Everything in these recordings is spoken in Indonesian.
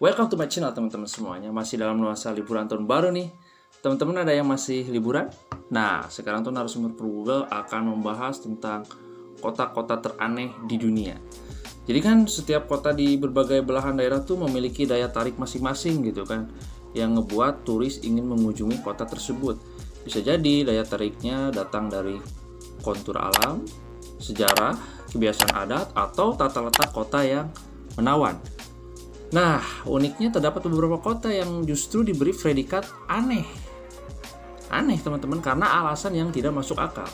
Welcome to my channel teman-teman semuanya. Masih dalam nuansa liburan tahun baru nih. Teman-teman ada yang masih liburan? Nah, sekarang tuh narasumber Pro Google akan membahas tentang kota-kota teraneh di dunia. Jadi kan setiap kota di berbagai belahan daerah tuh memiliki daya tarik masing-masing gitu kan, yang ngebuat turis ingin mengunjungi kota tersebut. Bisa jadi daya tariknya datang dari kontur alam, sejarah, kebiasaan adat, atau tata letak kota yang menawan. Nah, uniknya terdapat beberapa kota yang justru diberi predikat aneh. Aneh teman-teman karena alasan yang tidak masuk akal.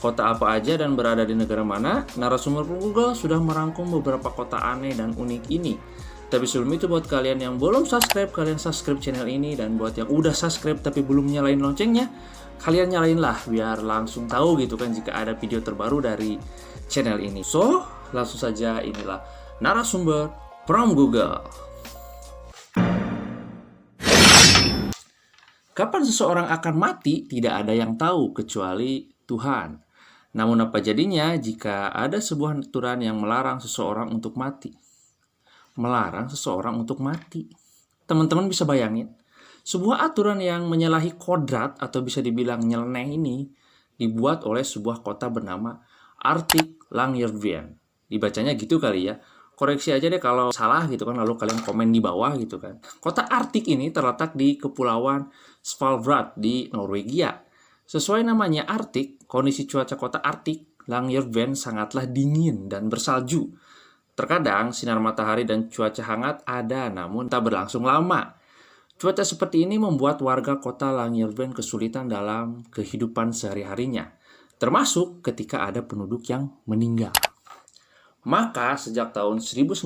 Kota apa aja dan berada di negara mana? Narasumber Google sudah merangkum beberapa kota aneh dan unik ini. Tapi sebelum itu buat kalian yang belum subscribe, kalian subscribe channel ini. Dan buat yang udah subscribe tapi belum nyalain loncengnya, kalian nyalain lah biar langsung tahu gitu kan jika ada video terbaru dari channel ini. So, langsung saja inilah narasumber from Google. Kapan seseorang akan mati tidak ada yang tahu kecuali Tuhan. Namun apa jadinya jika ada sebuah aturan yang melarang seseorang untuk mati? Melarang seseorang untuk mati. Teman-teman bisa bayangin, sebuah aturan yang menyalahi kodrat atau bisa dibilang nyeleneh ini dibuat oleh sebuah kota bernama Arctic Longyearbyen. Dibacanya gitu kali ya. Koreksi aja deh kalau salah gitu kan, lalu kalian komen di bawah gitu kan. Kota Arktik ini terletak di Kepulauan Svalbard di Norwegia. Sesuai namanya Arktik, kondisi cuaca kota Arktik Longyearbyen sangatlah dingin dan bersalju. Terkadang sinar matahari dan cuaca hangat ada namun tak berlangsung lama. Cuaca seperti ini membuat warga kota Longyearbyen kesulitan dalam kehidupan sehari-harinya, termasuk ketika ada penduduk yang meninggal. Maka sejak tahun 1950,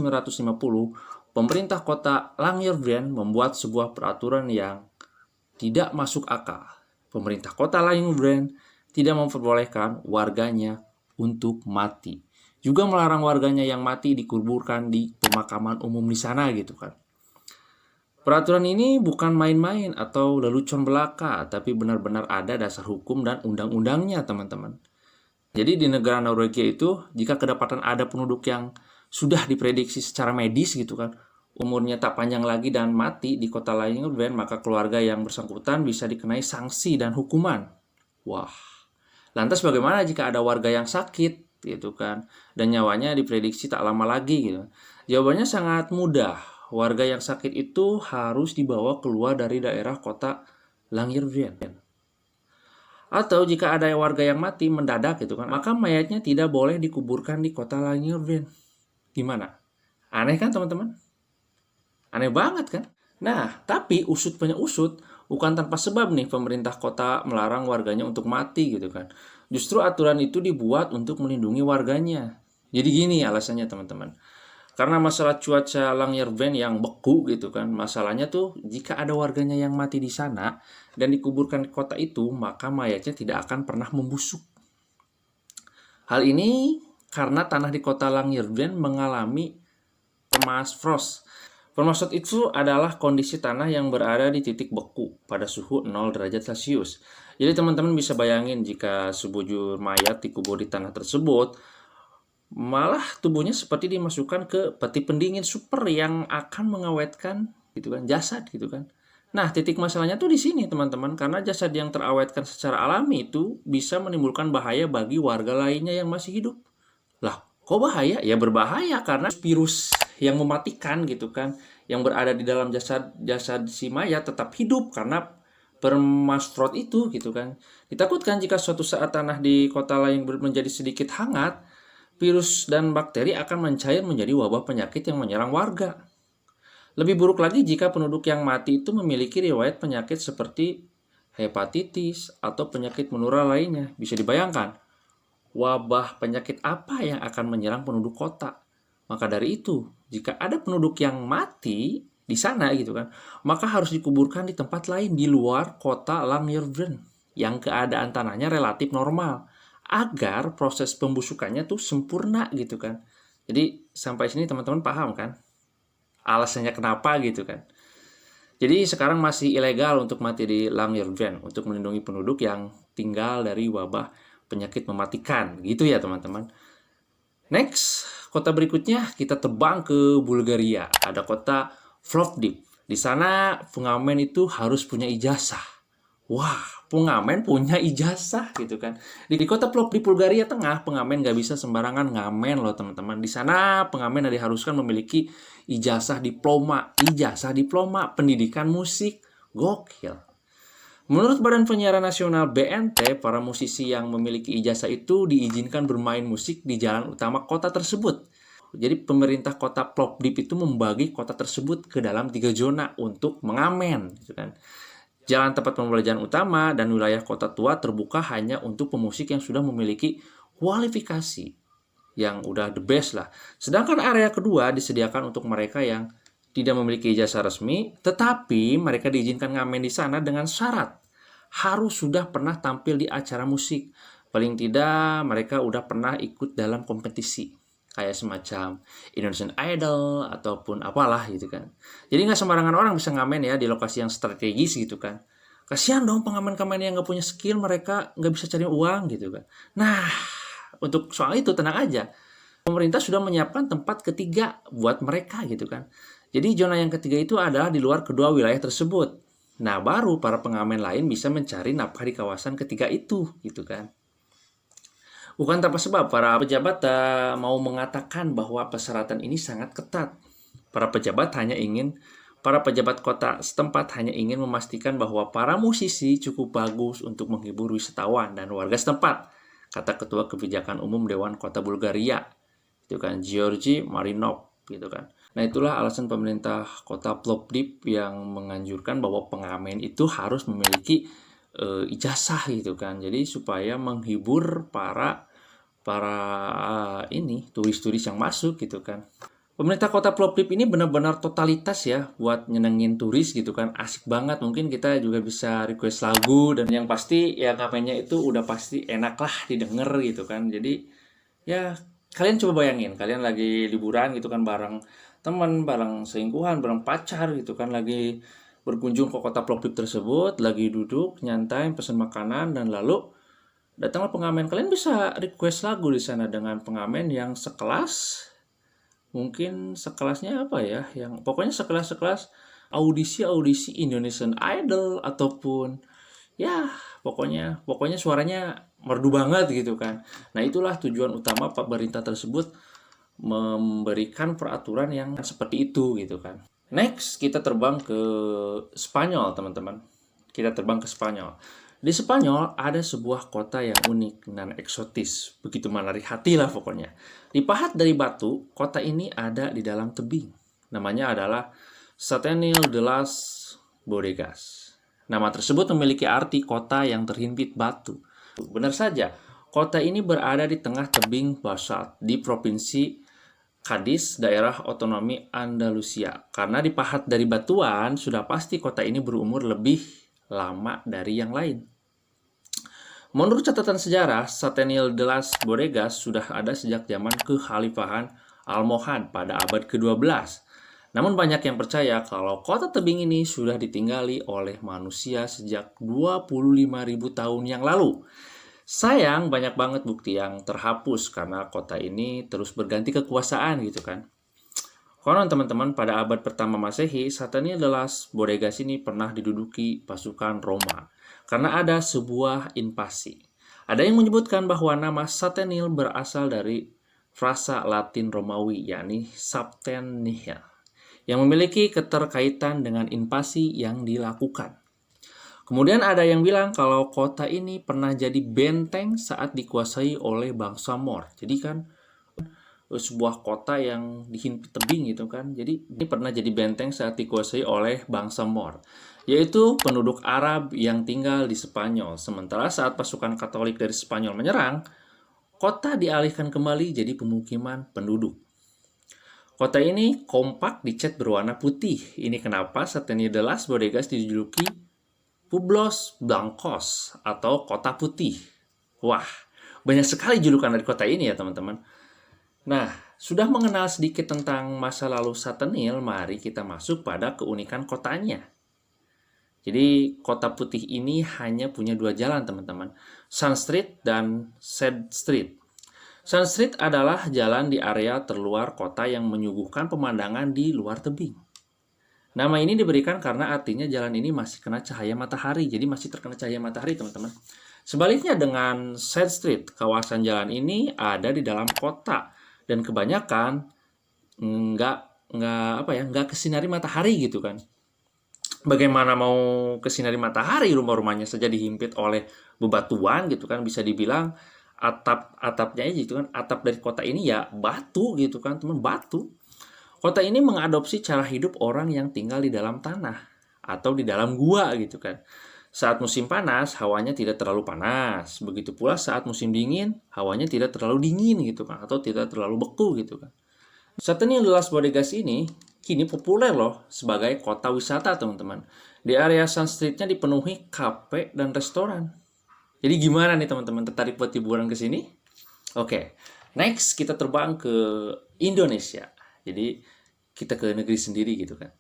pemerintah kota Longyearbyen membuat sebuah peraturan yang tidak masuk akal. Pemerintah kota Longyearbyen tidak memperbolehkan warganya untuk mati. Juga melarang warganya yang mati dikuburkan di pemakaman umum di sana gitu kan. Peraturan ini bukan main-main atau lelucon belaka, tapi benar-benar ada dasar hukum dan undang-undangnya teman-teman. Jadi di negara Norwegia itu, jika kedapatan ada penduduk yang sudah diprediksi secara medis gitu kan, umurnya tak panjang lagi dan mati di kota Longyearbyen, maka keluarga yang bersangkutan bisa dikenai sanksi dan hukuman. Wah, lantas bagaimana jika ada warga yang sakit gitu kan, dan nyawanya diprediksi tak lama lagi gitu? Jawabannya sangat mudah. Warga yang sakit itu harus dibawa keluar dari daerah kota Longyearbyen. Atau jika ada warga yang mati mendadak gitu kan, maka mayatnya tidak boleh dikuburkan di kota Longyearbyen. Gimana? Aneh kan teman-teman? Aneh banget kan? Nah, tapi usut punya usut, bukan tanpa sebab nih pemerintah kota melarang warganya untuk mati gitu kan. Justru aturan itu dibuat untuk melindungi warganya. Jadi gini alasannya teman-teman. Karena masalah cuaca Longyearbyen yang beku gitu kan, masalahnya tuh jika ada warganya yang mati di sana dan dikuburkan di kota itu, maka mayatnya tidak akan pernah membusuk. Hal ini karena tanah di kota Longyearbyen mengalami permafrost. Permafrost itu adalah kondisi tanah yang berada di titik beku pada suhu 0 derajat Celcius. Jadi teman-teman bisa bayangin jika sebujur mayat dikubur di tanah tersebut, malah tubuhnya seperti dimasukkan ke peti pendingin super yang akan mengawetkan gitu kan jasad gitu kan. Nah, titik masalahnya tuh di sini teman-teman, karena jasad yang terawetkan secara alami itu bisa menimbulkan bahaya bagi warga lainnya yang masih hidup. Lah, kok bahaya? Ya berbahaya karena virus yang mematikan gitu kan, yang berada di dalam jasad si mayat tetap hidup karena permafrost itu gitu kan. Ditakutkan jika suatu saat tanah di kota lain menjadi sedikit hangat, virus dan bakteri akan mencair menjadi wabah penyakit yang menyerang warga. Lebih buruk lagi jika penduduk yang mati itu memiliki riwayat penyakit seperti hepatitis atau penyakit menular lainnya. Bisa dibayangkan, wabah penyakit apa yang akan menyerang penduduk kota. Maka dari itu, jika ada penduduk yang mati di sana gitu kan, maka harus dikuburkan di tempat lain di luar kota Longyearbyen yang keadaan tanahnya relatif normal, agar proses pembusukannya tuh sempurna gitu kan. Jadi sampai sini teman-teman paham kan alasannya kenapa gitu kan. Jadi sekarang masih ilegal untuk mati di Longyearbyen untuk melindungi penduduk yang tinggal dari wabah penyakit mematikan gitu ya teman-teman. Next, kota berikutnya kita terbang ke Bulgaria. Ada kota Plovdiv. Di sana pengamen itu harus punya ijazah. Wah, pengamen punya ijazah gitu kan. Di kota Plovdiv, Bulgaria Tengah, pengamen nggak bisa sembarangan ngamen loh teman-teman. Di sana pengamen diharuskan memiliki ijazah diploma pendidikan musik. Gokil. Menurut Badan Penyiaran Nasional BNT, para musisi yang memiliki ijazah itu diizinkan bermain musik di jalan utama kota tersebut. Jadi pemerintah kota Plovdiv itu membagi kota tersebut ke dalam 3 zona untuk mengamen, gitu kan. Jalan tempat pembelajaran utama dan wilayah kota tua terbuka hanya untuk pemusik yang sudah memiliki kualifikasi yang udah the best lah. Sedangkan area kedua disediakan untuk mereka yang tidak memiliki ijazah resmi, tetapi mereka diizinkan ngamen di sana dengan syarat harus sudah pernah tampil di acara musik. Paling tidak mereka udah pernah ikut dalam kompetisi kayak semacam Indonesian Idol ataupun apalah gitu kan. Jadi nggak sembarangan orang bisa ngamen ya di lokasi yang strategis gitu kan. Kasihan dong pengamen-pengamen yang nggak punya skill, mereka nggak bisa cari uang gitu kan. Nah, untuk soal itu tenang aja. Pemerintah sudah menyiapkan tempat ketiga buat mereka gitu kan. Jadi zona yang ketiga itu adalah di luar kedua wilayah tersebut. Nah, baru para pengamen lain bisa mencari nafkah di kawasan ketiga itu gitu kan. Bukan tanpa sebab para pejabat mau mengatakan bahwa persyaratan ini sangat ketat. Para pejabat kota setempat hanya ingin memastikan bahwa para musisi cukup bagus untuk menghibur wisatawan dan warga setempat, kata Ketua Kebijakan Umum Dewan Kota Bulgaria, itu kan Georgi Marinov, gitu kan. Nah, itulah alasan pemerintah kota Plovdiv yang menganjurkan bahwa pengamen itu harus memiliki ijazah gitu kan. Jadi supaya menghibur para turis-turis yang masuk gitu kan. Pemerintah kota Plovdiv ini benar-benar totalitas ya buat nyenengin turis gitu kan. Asik banget, mungkin kita juga bisa request lagu dan yang pasti ya ngamennya itu udah pasti enak lah didengar gitu kan. Jadi ya kalian coba bayangin, kalian lagi liburan gitu kan bareng teman, bareng selingkuhan, bareng pacar gitu kan, lagi berkunjung ke kota Plovdiv tersebut, lagi duduk nyantai pesen makanan dan lalu datanglah pengamen. Kalian bisa request lagu di sana dengan pengamen yang sekelas, mungkin sekelasnya apa ya, yang pokoknya sekelas audisi Indonesian Idol ataupun ya pokoknya suaranya merdu banget gitu kan. Nah, itulah tujuan utama pemerintah tersebut memberikan peraturan yang seperti itu gitu kan. Next, kita terbang ke Spanyol, teman-teman. Kita terbang ke Spanyol. Di Spanyol ada sebuah kota yang unik dan eksotis, begitu menarik hati lah pokoknya. Dipahat dari batu, kota ini ada di dalam tebing. Namanya adalah Setenil de las Bodegas. Nama tersebut memiliki arti kota yang terhimpit batu. Benar saja, kota ini berada di tengah tebing basalt di provinsi Cadiz, daerah otonomi Andalusia. Karena dipahat dari batuan, sudah pasti kota ini berumur lebih lama dari yang lain. Menurut catatan sejarah, Setenil de las Bodegas sudah ada sejak zaman kekhalifahan Almohad pada abad ke-12. Namun banyak yang percaya kalau kota tebing ini sudah ditinggali oleh manusia sejak 25.000 tahun yang lalu. Sayang, banyak banget bukti yang terhapus karena kota ini terus berganti kekuasaan gitu kan. Konon teman-teman, pada abad pertama Masehi, Setenil de las Bodegas ini pernah diduduki pasukan Roma karena ada sebuah invasi. Ada yang menyebutkan bahwa nama Setenil berasal dari frasa Latin Romawi, yakni Septenia, yang memiliki keterkaitan dengan invasi yang dilakukan. Kemudian ada yang bilang kalau kota ini pernah jadi benteng saat dikuasai oleh bangsa Moor. Jadi kan sebuah kota yang dihimpit tebing gitu kan. Jadi ini pernah jadi benteng saat dikuasai oleh bangsa Moor, yaitu penduduk Arab yang tinggal di Spanyol. Sementara saat pasukan Katolik dari Spanyol menyerang, kota dialihkan kembali jadi pemukiman penduduk. Kota ini kompak dicat berwarna putih. Ini kenapa Setenil de las Bodegas dijuluki Pueblos Blancos atau kota putih. Wah, banyak sekali julukan dari kota ini ya teman-teman. Nah, sudah mengenal sedikit tentang masa lalu Setenil, mari kita masuk pada keunikan kotanya. Jadi, kota putih ini hanya punya 2 jalan teman-teman, Sun Street dan Side Street. Sun Street adalah jalan di area terluar kota yang menyuguhkan pemandangan di luar tebing. Nama ini diberikan karena artinya jalan ini masih kena cahaya matahari, jadi masih terkena cahaya matahari, teman-teman. Sebaliknya dengan side street, kawasan jalan ini ada di dalam kota dan kebanyakan nggak kesinari matahari gitu kan. Bagaimana mau kesinari matahari, rumah-rumahnya saja dihimpit oleh bebatuan gitu kan, bisa dibilang atapnya gitu kan, atap dari kota ini ya batu gitu kan teman, batu. Kota ini mengadopsi cara hidup orang yang tinggal di dalam tanah atau di dalam gua gitu kan. Saat musim panas, hawanya tidak terlalu panas. Begitu pula saat musim dingin, hawanya tidak terlalu dingin gitu kan, atau tidak terlalu beku gitu kan. Sateni Las Bodegas ini kini populer loh sebagai kota wisata, teman-teman. Di area Sun Street-nya dipenuhi kafe dan restoran. Jadi gimana nih teman-teman, tertarik buat liburan ke sini? Oke, next kita terbang ke Indonesia. Jadi kita ke negeri sendiri gitu kan.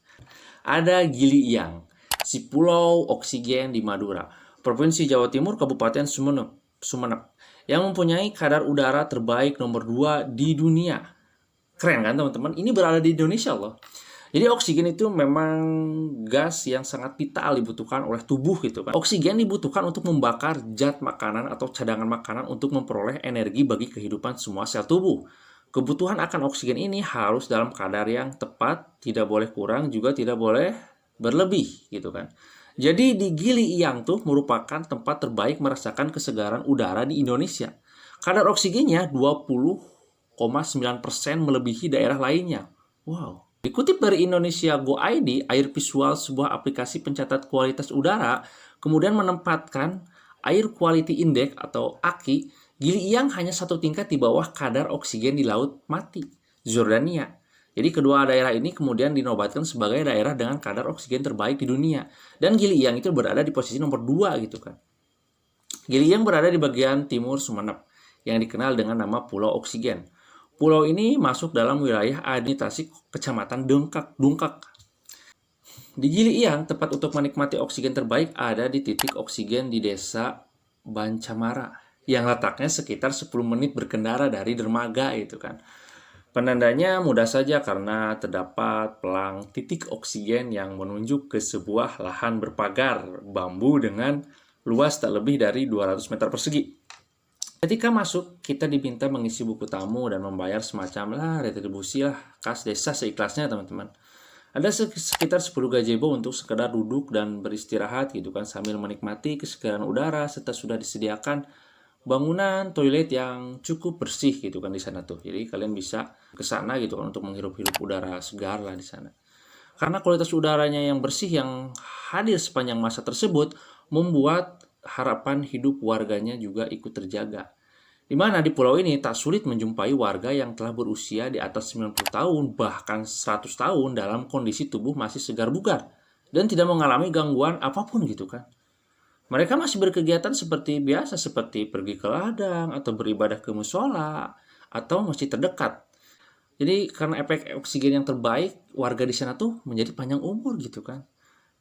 Ada Gili Iyang, si pulau oksigen di Madura, Provinsi Jawa Timur, Kabupaten Sumeneb, yang mempunyai kadar udara terbaik nomor 2 di dunia. Keren kan teman-teman? Ini berada di Indonesia loh. Jadi oksigen itu memang gas yang sangat vital dibutuhkan oleh tubuh gitu kan. Oksigen dibutuhkan untuk membakar zat makanan atau cadangan makanan untuk memperoleh energi bagi kehidupan semua sel tubuh. Kebutuhan akan oksigen ini harus dalam kadar yang tepat, tidak boleh kurang, juga tidak boleh berlebih gitu kan. Jadi di Gili Iyang tuh merupakan tempat terbaik merasakan kesegaran udara di Indonesia. Kadar oksigennya 20,9% melebihi daerah lainnya. Wow. Dikutip dari Indonesia Go ID, Air Visual, sebuah aplikasi pencatat kualitas udara, kemudian menempatkan Air Quality Index atau AQI, Gili Iyang hanya satu tingkat di bawah kadar oksigen di Laut Mati, Zordania. Jadi kedua daerah ini kemudian dinobatkan sebagai daerah dengan kadar oksigen terbaik di dunia. Dan Gili Iyang itu berada di posisi nomor 2 gitu kan. Gili Iyang berada di bagian timur Sumeneb, yang dikenal dengan nama Pulau Oksigen. Pulau ini masuk dalam wilayah administrasi Kecamatan Dungkak. Di Gili Iyang, tempat untuk menikmati oksigen terbaik ada di titik oksigen di Desa Bancamara, yang letaknya sekitar 10 menit berkendara dari dermaga itu kan. Penandanya mudah saja karena terdapat pelang titik oksigen yang menunjuk ke sebuah lahan berpagar bambu dengan luas tak lebih dari 200 meter persegi. Ketika masuk, kita diminta mengisi buku tamu dan membayar semacam retribusi kas desa seikhlasnya teman-teman. Ada sekitar 10 gazebo untuk sekedar duduk dan beristirahat gitu kan, sambil menikmati kesegaran udara serta sudah disediakan bangunan toilet yang cukup bersih gitu kan di sana tuh. Jadi kalian bisa ke sana gitu kan untuk menghirup-hirup udara segar lah di sana. Karena kualitas udaranya yang bersih yang hadir sepanjang masa tersebut membuat harapan hidup warganya juga ikut terjaga. Di mana di pulau ini tak sulit menjumpai warga yang telah berusia di atas 90 tahun bahkan 100 tahun dalam kondisi tubuh masih segar bugar dan tidak mengalami gangguan apapun gitu kan. Mereka masih berkegiatan seperti biasa, seperti pergi ke ladang atau beribadah ke musola atau masjid terdekat. Jadi karena efek oksigen yang terbaik, warga di sana tuh menjadi panjang umur gitu kan.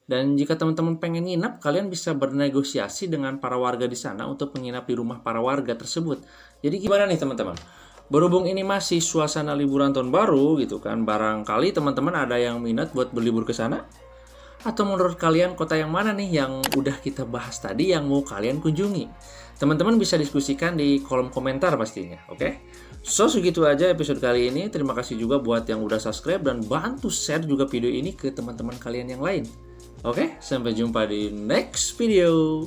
Dan jika teman-teman pengen nginap, kalian bisa bernegosiasi dengan para warga di sana untuk menginap di rumah para warga tersebut. Jadi gimana nih teman-teman? Berhubung ini masih suasana liburan tahun baru gitu kan, barangkali teman-teman ada yang minat buat berlibur ke sana? Atau menurut kalian kota yang mana nih yang udah kita bahas tadi yang mau kalian kunjungi? Teman-teman bisa diskusikan di kolom komentar pastinya, oke? So, segitu aja episode kali ini. Terima kasih juga buat yang udah subscribe dan bantu share juga video ini ke teman-teman kalian yang lain. Oke, sampai jumpa di next video.